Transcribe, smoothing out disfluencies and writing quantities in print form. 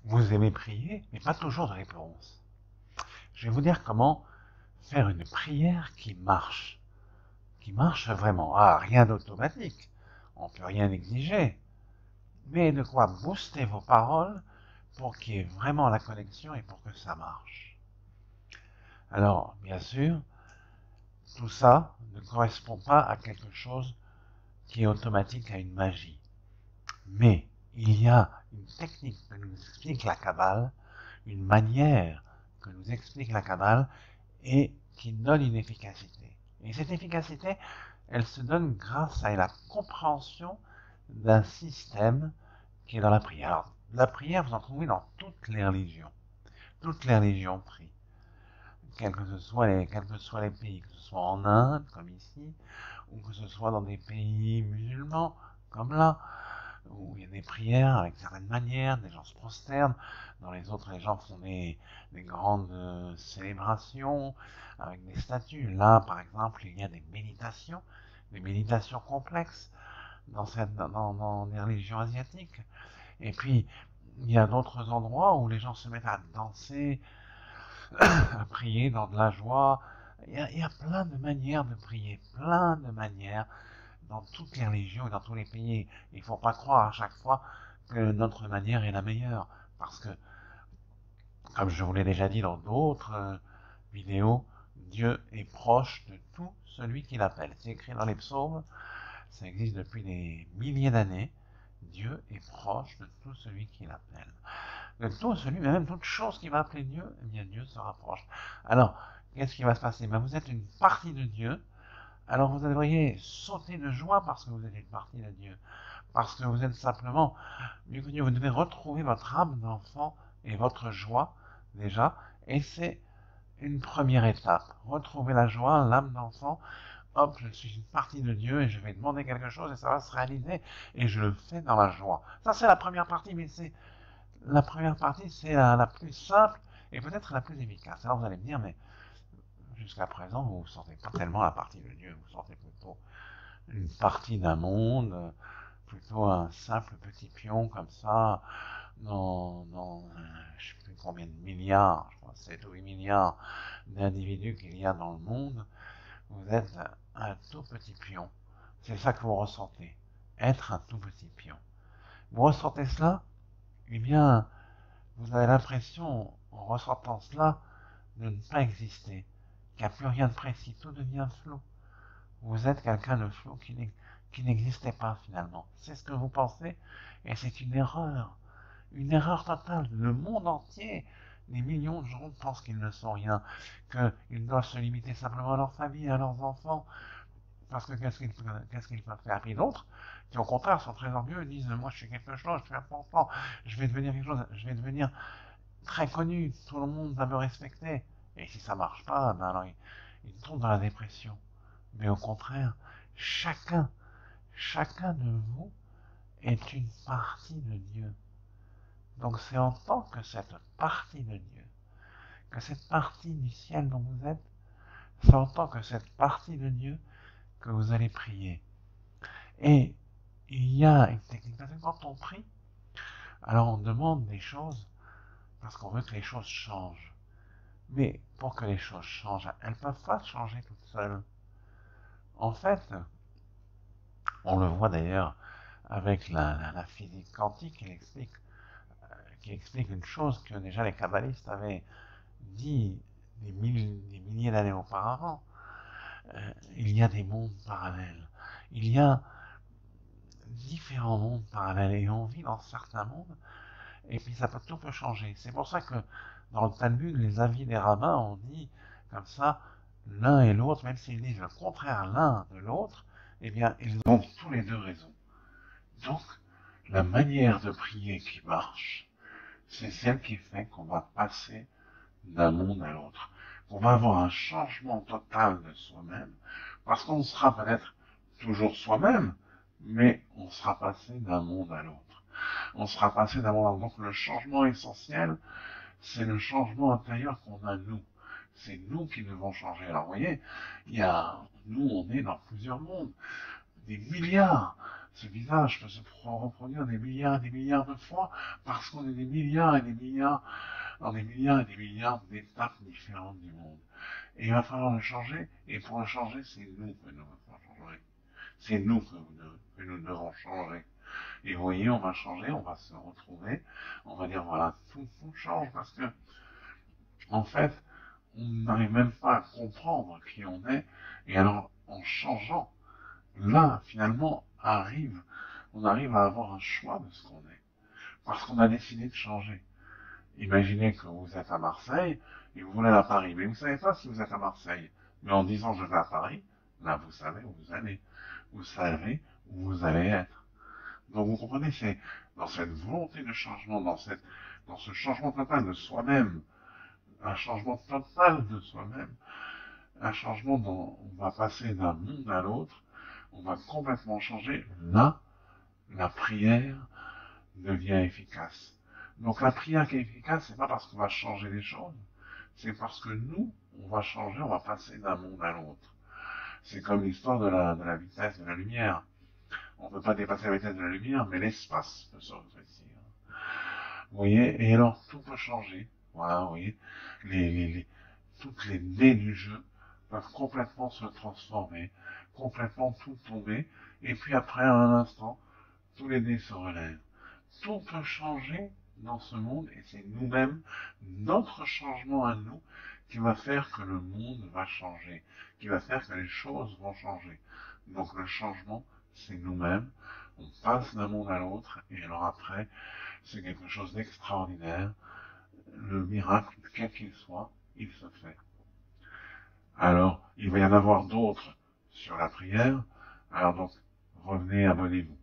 Vous aimez prier, mais pas toujours de réponse. Je vais vous dire comment faire une prière qui marche vraiment. Ah, rien d'automatique, on ne peut rien exiger, mais de quoi booster vos paroles pour qu'il y ait vraiment la connexion et pour que ça marche. Alors, bien sûr, tout ça ne correspond pas à quelque chose qui est automatique, à une magie. Mais il y a une technique que nous explique la Kabbale, une manière que nous explique la Kabbale et qui donne une efficacité. Et cette efficacité, elle se donne grâce à la compréhension d'un système qui est dans la prière. Alors, la prière, vous en trouvez dans toutes les religions. Toutes les religions prient. Quels que soient les pays, que ce soit en Inde, comme ici, ou que ce soit dans des pays musulmans, comme là, où il y a des prières avec certaines manières, des gens se prosternent, dans les autres, les gens font des grandes célébrations avec des statues. Là, par exemple, il y a des méditations complexes dans les religions asiatiques. Et puis, il y a d'autres endroits où les gens se mettent à danser, à prier dans de la joie. Il y a plein de manières de prier, plein de manières dans toutes les religions et dans tous les pays. Il ne faut pas croire à chaque fois que notre manière est la meilleure. Parce que, comme je vous l'ai déjà dit dans d'autres vidéos, Dieu est proche de tout celui qui l'appelle. C'est écrit dans les psaumes, ça existe depuis des milliers d'années. Dieu est proche de tout celui qui l'appelle. De tout celui, mais même toute chose qui va appeler Dieu, eh bien Dieu se rapproche. Alors, qu'est-ce qui va se passer? Ben, vous êtes une partie de Dieu, alors vous devriez sauter de joie parce que vous êtes une partie de Dieu. Parce que vous êtes simplement, mieux que Dieu, vous devez retrouver votre âme d'enfant et votre joie, déjà, et c'est une première étape. Retrouver la joie, l'âme d'enfant, hop, je suis une partie de Dieu et je vais demander quelque chose et ça va se réaliser et je le fais dans la joie. Ça, c'est la première partie, mais la première partie, c'est la plus simple et peut-être la plus efficace. Alors vous allez me dire, mais jusqu'à présent, vous ne sentez pas tellement la partie de Dieu, vous sentez plutôt une partie d'un monde, plutôt un simple petit pion comme ça, dans je ne sais plus combien de milliards, je crois 7 ou 8 milliards d'individus qu'il y a dans le monde, vous êtes un tout petit pion. C'est ça que vous ressentez, être un tout petit pion. Vous ressentez cela? Eh bien, vous avez l'impression, en ressentant cela, de ne pas exister, qu'il n'y a plus rien de précis, tout devient flou. Vous êtes quelqu'un de flou qui n'existait pas finalement. C'est ce que vous pensez, et c'est une erreur totale. Le monde entier, des millions de gens pensent qu'ils ne sont rien, qu'ils doivent se limiter simplement à leur famille, à leurs enfants, parce que qu'est-ce qu'ils peuvent faire? Puis d'autres, qui au contraire sont très orgueilleux, disent moi je suis quelque chose, je suis important, je vais devenir quelque chose, je vais devenir très connu, tout le monde va me respecter. Et si ça marche pas, ben alors ils tombent dans la dépression. Mais au contraire, chacun, chacun de vous est une partie de Dieu. Donc c'est en tant que cette partie de Dieu, que cette partie du ciel dont vous êtes, c'est en tant que cette partie de Dieu que vous allez prier. Et il y a une technique, parce que quand on prie, alors on demande des choses parce qu'on veut que les choses changent. Mais pour que les choses changent, elles ne peuvent pas changer toutes seules. En fait, on le voit d'ailleurs avec la physique quantique qui explique une chose que déjà les kabbalistes avaient dit des milliers d'années auparavant. Il y a des mondes parallèles. Il y a différents mondes parallèles et on vit dans certains mondes et puis tout peut changer. C'est pour ça que dans le Talmud, les avis des rabbins ont dit comme ça, l'un et l'autre, même s'ils disent le contraire l'un de l'autre, eh bien, ils ont tous les deux raison. Donc, la manière de prier qui marche, c'est celle qui fait qu'on va passer d'un monde à l'autre. On va avoir un changement total de soi-même, parce qu'on sera peut-être toujours soi-même, mais on sera passé d'un monde à l'autre. On sera passé d'un monde à l'autre. Donc le changement essentiel, c'est le changement intérieur qu'on a nous. C'est nous qui devons changer. Alors vous voyez, nous on est dans plusieurs mondes, des milliards. ce visage peut se reproduire des milliards et des milliards de fois parce qu'on est des milliards et des milliards, dans des milliards et des milliards d'étapes différentes du monde. Et il va falloir le changer, et pour le changer, c'est nous que nous devons changer. C'est nous que nous devons changer. Et vous voyez, on va changer, on va se retrouver, on va dire voilà, tout change parce que, en fait, on n'arrive même pas à comprendre qui on est, et alors, en changeant, là, finalement, on arrive à avoir un choix de ce qu'on est, parce qu'on a décidé de changer. Imaginez que vous êtes à Marseille et vous voulez aller à Paris, mais vous ne savez pas si vous êtes à Marseille. Mais en disant je vais à Paris, là vous savez où vous allez. Vous savez où vous allez être. Donc vous comprenez, c'est dans cette volonté de changement, dans ce changement total de soi-même, un changement total de soi-même, un changement dont on va passer d'un monde à l'autre, on va complètement changer. Là, la prière devient efficace. Donc la prière qui est efficace, c'est pas parce qu'on va changer les choses, c'est parce que nous, on va changer, on va passer d'un monde à l'autre. C'est comme l'histoire de la vitesse de la lumière. On ne peut pas dépasser la vitesse de la lumière, mais l'espace peut se rétrécir. Vous voyez, et alors tout peut changer. Voilà, vous voyez, toutes les dés du jeu peuvent complètement se transformer, complètement tout tomber, et puis après, à un instant, tous les dés se relèvent. Tout peut changer dans ce monde, et c'est nous-mêmes, notre changement à nous, qui va faire que le monde va changer, qui va faire que les choses vont changer. Donc le changement, c'est nous-mêmes, on passe d'un monde à l'autre, et alors après, c'est quelque chose d'extraordinaire. Le miracle, quel qu'il soit, il se fait. Alors, il va y en avoir d'autres sur la prière. Alors donc, revenez, abonnez-vous.